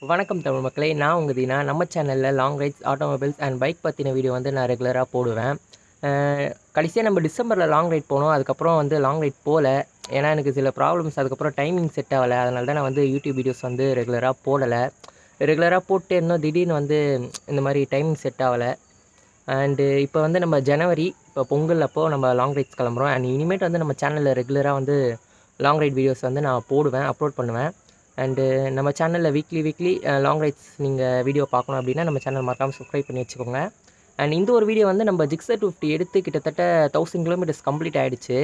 வணக்கம் தமிழ் மக்களே, நான் உங்கள் தீனா. நம்ம சேனலில் long rides, automobiles and bike பற்றின வீடியோ வந்து நான் ரெகுலராக போடுவேன். கடைசியாக நம்ம டிசம்பரில் லாங் ரைட் போனோம். அதுக்கப்புறம் வந்து லாங் ரைட் போகல. ஏன்னா எனக்கு சில ப்ராப்ளம்ஸ், அதுக்கப்புறம் டைமிங் செட் ஆகலை. அதனால தான் நான் வந்து யூடியூப் வீடியோஸ் வந்து ரெகுலராக போடலை. ரெகுலராக போட்டு இருந்தோம். திடீர்னு வந்து இந்த மாதிரி டைமிங் செட் ஆகலை. அண்டு இப்போ வந்து நம்ம ஜனவரி, இப்போ பொங்கல் அப்போது நம்ம லாங் ரைட்ஸ் கிளம்புறோம். அண்ட் இனிமேட் வந்து நம்ம சேனலில் ரெகுலராக வந்து லாங் ரைட் வீடியோஸ் வந்து நான் போடுவேன், அப்லோட் பண்ணுவேன். அண்டு நம்ம சேனலில் வீக்லி லாங் ரைட்ஸ் நீங்கள் வீடியோ பார்க்கணும் அப்படின்னா நம்ம சேனல் மறக்காமல் சப்ஸ்கிரைப் பண்ணி வச்சுக்கோங்க. அண்ட் இந்த ஒரு வீடியோ வந்து நம்ம GIXXER250 எடுத்து கிட்டத்தட்ட 1000 கிலோமீட்டர்ஸ் கம்ப்ளீட் ஆகிடுச்சு.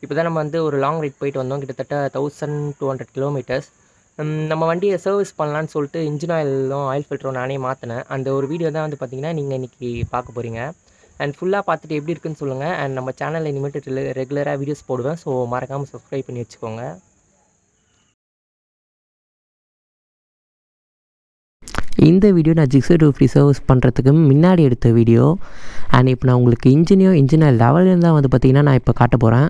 இப்போ தான் நம்ம வந்து ஒரு லாங் ரைட் போயிட்டு வந்தோம், கிட்டத்தட்ட 1200 கிலோமீட்டர்ஸ். நம்ம வண்டியை சர்வீஸ் பண்ணலான்னு சொல்லிட்டு இன்ஜின் ஆயில் ஃபில்டரும் நானே மாற்றினேன். அந்த ஒரு வீடியோ தான் வந்து பார்த்திங்கன்னா நீங்கள் இன்றைக்கி பார்க்க போகிறீங்க. அண்ட் ஃபுல்லாக பார்த்துட்டு எப்படி இருக்குன்னு சொல்லுங்கள். அண்ட் நம்ம சேனலில் இனிமேட்டு ரெகுலராக வீடியோஸ் போடுவேன். ஸோ மறக்காமல் சப்ஸ்கிரைப் பண்ணி வச்சுக்கோங்க. இந்த வீடியோ நான் GIXXER250 சர்வீஸ் பண்ணுறதுக்கு முன்னாடி எடுத்த வீடியோ. அண்ட் இப்போ நான் உங்களுக்கு இன்ஜின் ஆயில் லெவலில் தான் வந்து பார்த்திங்கன்னா நான் இப்போ காட்ட போகிறேன்.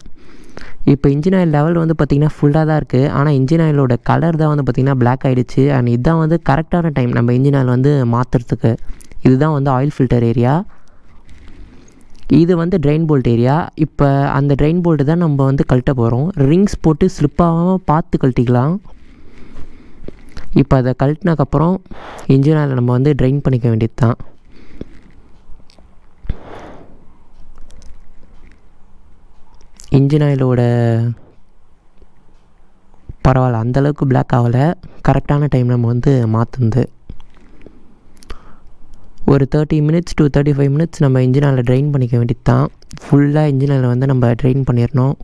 இப்போ இன்ஜின் ஆயில் லெவல் வந்து பார்த்திங்கன்னா ஃபுல்லாக தான் இருக்குது. ஆனால் இன்ஜின் ஆயிலோட கலர் தான் வந்து பார்த்திங்கன்னா பிளாக் ஆகிடுச்சு. அண்ட் இதுதான் வந்து கரெக்டான டைம் நம்ம இன்ஜின் ஆயில் வந்து மாற்றுறதுக்கு. இதுதான் வந்து ஆயில் ஃபில்டர் ஏரியா, இது வந்து ட்ரெயின் போல்ட் ஏரியா. இப்போ அந்த ட்ரெயின் போல்ட்டு தான் நம்ம வந்து கழட்ட போகிறோம். ரிங்ஸ் போட்டு ஸ்லிப்பாகாமல் பார்த்து கழட்டிக்கலாம். இப்போ அதை கழட்டினதுக்கப்புறம் இன்ஜின் ஆயில் நம்ம வந்து ட்ரெயின் பண்ணிக்க வேண்டியது தான். இன்ஜின் ஆயிலோட பரவாயில்ல, அந்தளவுக்கு பிளாக் ஆகலை. கரெக்டான டைம் நம்ம வந்து மாற்றுந்து ஒரு 30 மினிட்ஸ் to 35 மினிட்ஸ் நம்ம இன்ஜின் ஆயில் ட்ரெயின் பண்ணிக்க வேண்டியது தான். ஃபுல்லாக இன்ஜின் ஆயில் வந்து நம்ம ட்ரெயின் பண்ணிடணும்.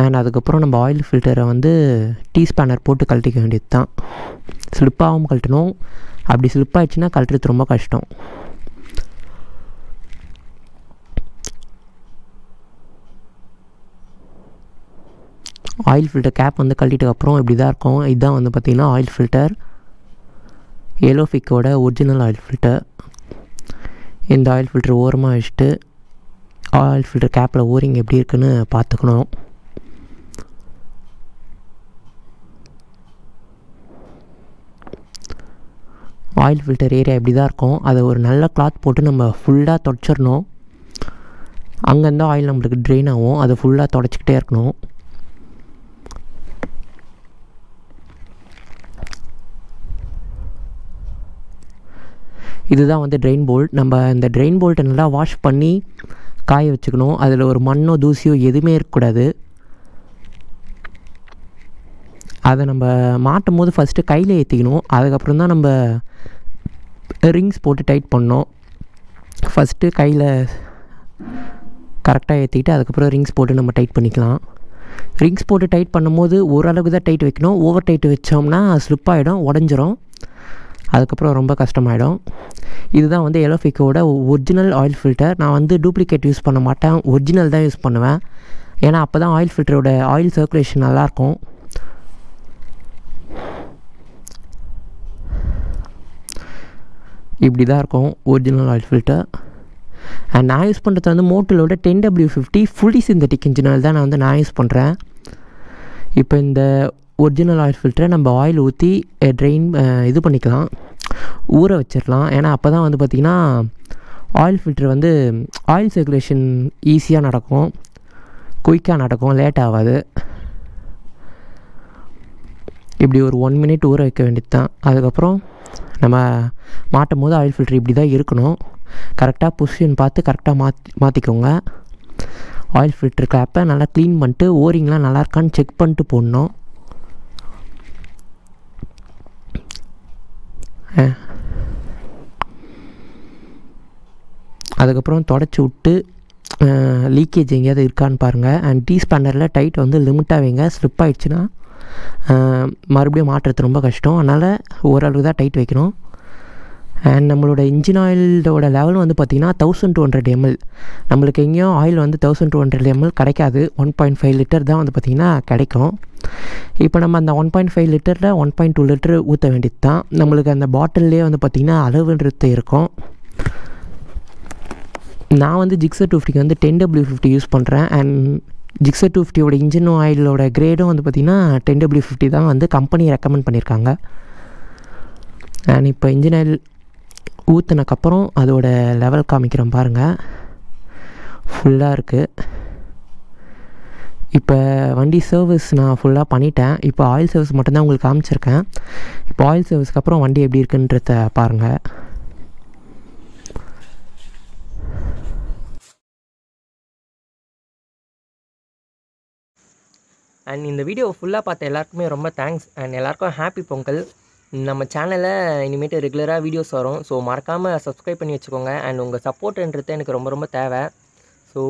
அண்ட் அதுக்கப்புறம் நம்ம ஆயில் ஃபில்டரை வந்து ஸ்பேனர் போட்டு கழட்டிக்க வேண்டியது தான். ஸ்லிப்பாகவும் கழட்டணும். அப்படி ஸ்லிப் ஆகிடுச்சுன்னா கழட்டுறது ரொம்ப கஷ்டம். ஆயில் ஃபில்டர் கேப் வந்து கழட்டிட்டதுக்கப்புறம் இப்படி தான் இருக்கும். இதுதான் வந்து பார்த்திங்கன்னா ஆயில் ஃபில்டர், எலோஃபிக்கோட ஒரிஜினல் ஆயில் ஃபில்டர். இந்த ஆயில் ஃபில்டர் ஓரமாக வச்சுட்டு ஆயில் ஃபில்டர் கேப்பில் ஓரிங் எப்படி இருக்குன்னு பார்த்துக்கணும். ஆயில் ஃபில்டர் ஏரியா இப்படி தான் இருக்கும். அதை ஒரு நல்ல கிளாத் போட்டு நம்ம ஃபுல்லாக தொடச்சிடணும். அங்கேருந்து ஆயில் நம்மளுக்கு ட்ரெயின் ஆகும். அதை ஃபுல்லாக தொடச்சிக்கிட்டே இருக்கணும். இதுதான் வந்து ட்ரெயின் போல்ட். நம்ம இந்த ட்ரெயின் போல்ட்டை நல்லா வாஷ் பண்ணி காய வச்சுக்கணும். அதில் ஒரு மண்ணோ தூசியோ எதுவுமே இருக்கக்கூடாது. அதை நம்ம மாட்டும் போது ஃபஸ்ட்டு கையில் ஏற்றிக்கணும். அதுக்கப்புறம் தான் நம்ம ரிங்ஸ் போட்டு டைட் பண்ணோம். ஃபஸ்ட்டு கையில் கரெக்டாக ஏற்றிக்கிட்டு அதுக்கப்புறம் ரிங்ஸ் போட்டு நம்ம டைட் பண்ணிக்கலாம். ரிங்ஸ் போட்டு டைட் பண்ணும்போது ஓரளவுக்கு தான் டைட் வைக்கணும். ஓவர் டைட் வச்சோம்னா ஸ்லிப் ஆகிடும், உடஞ்சிரும். அதுக்கப்புறம் ரொம்ப கஷ்டமாயிடும். இதுதான் வந்து எலோஃபிக்கோட ஒரிஜினல் ஆயில் ஃபில்டர். நான் வந்து டூப்ளிகேட் யூஸ் பண்ண மாட்டேன், ஒரிஜினல் தான் யூஸ் பண்ணுவேன். ஏன்னா அப்போ தான் ஆயில் ஃபில்டரோட ஆயில் சர்க்குலேஷன் நல்லாயிருக்கும். இப்படி தான் இருக்கும் ஒரிஜினல் ஆயில் ஃபில்டர். அண்ட் நான் யூஸ் பண்ணுறது வந்து மோட்டோவோட 10W50 fully synthetic engine oil தான் நான் யூஸ் பண்ணுறேன். இப்போ இந்த ஒரிஜினல் ஆயில் ஃபில்டரை நம்ம ஆயில் ஊற்றி ட்ரெயின் இது பண்ணிக்கலாம், ஊற வச்சிடலாம். ஏன்னா அப்போ தான் வந்து பார்த்திங்கன்னா ஆயில் ஃபில்டர் வந்து ஆயில் சர்க்குலேஷன் ஈஸியாக நடக்கும், குயிக்காக நடக்கும், லேட் ஆகாது. இப்படி ஒரு 1 மினிட் ஊற வைக்க வேண்டியது தான். அதுக்கப்புறம் நம்ம மாட்டும் போது ஆயில் ஃபில்டர் இப்படி தான் இருக்கணும். கரெக்டாக பொசிஷன் பார்த்து கரெக்டாக மாற்றிக்கோங்க. ஆயில் ஃபில்டர் கேப்பை நல்லா க்ளீன் பண்ணிட்டு ஓரிங்லாம் நல்லா இருக்கான்னு செக் பண்ணிட்டு போடணும். அதுக்கப்புறம் தொடச்சி விட்டு லீக்கேஜ் எங்கேயாவது இருக்கான்னு பாருங்கள். அண்ட் ஸ்பேனரில் டைட் வந்து லிமிட்டாக வைங்க. ஸ்லிப் ஆகிடுச்சுன்னா மறுபடியும் மாட்டுறது ரொம்ப கஷ்டம். அதனால் ஓரளவுக்கு தான் டைட் வைக்கணும். அண்ட் நம்மளோட இன்ஜின் ஆயிலோட லெவல் வந்து பார்த்திங்கன்னா 1200 ml. நம்மளுக்கு எங்கேயும் ஆயில் வந்து 1200 ml கிடைக்காது. 1.5 லிட்டர் தான் வந்து பார்த்திங்கன்னா கிடைக்கும். இப்போ நம்ம அந்த 1.5 லிட்டரில் 1.2 லிட்டர் ஊற்ற வேண்டியது தான். நம்மளுக்கு அந்த பாட்டில்லே வந்து பார்த்திங்கன்னா அளவுன்றது இருக்கும். நான் வந்து GIXXER250 வந்து 10W50 யூஸ் பண்ணுறேன். அண்ட் GIXXER250 இன்ஜின் ஆயிலோட கிரேடும் வந்து பார்த்திங்கன்னா 10W50 தான் வந்து கம்பெனி ரெக்கமெண்ட் பண்ணியிருக்காங்க. அண்ட் இப்போ இன்ஜின் ஆயில் ஊற்றுனக்கப்புறம் அதோட லெவல் காமிக்கிறோம் பாருங்கள், ஃபுல்லாக இருக்குது. இப்போ வண்டி சர்வீஸ் நான் ஃபுல்லாக பண்ணிட்டேன். இப்போ ஆயில் சர்வீஸ் மட்டும்தான் உங்களுக்கு காமிச்சிருக்கேன். இப்போ ஆயில் சர்வீஸ்க்கு அப்புறம் வண்டி எப்படி இருக்குன்றத பாருங்கள். அண்ட் இந்த வீடியோ ஃபுல்லாக பார்த்த எல்லாருக்குமே ரொம்ப தேங்க்ஸ். அண்ட் எல்லாருக்கும் ஹாப்பி பொங்கல். நம்ம சேனலில் இனிமேட்டு ரெகுலராக வீடியோஸ் வரும். ஸோ மறக்காமல் சப்ஸ்கிரைப் பண்ணி வச்சுக்கோங்க. அண்ட் உங்கள் சப்போர்ட்டுன்றது எனக்கு ரொம்ப ரொம்ப தேவை. ஸோ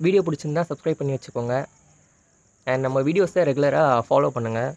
வீடியோ பிடிச்சிருந்தா சப்ஸ்கிரைப் பண்ணி வச்சுக்கோங்க. அண்ட் நம்ம வீடியோஸை ரெகுலராக ஃபாலோ பண்ணுங்கள்.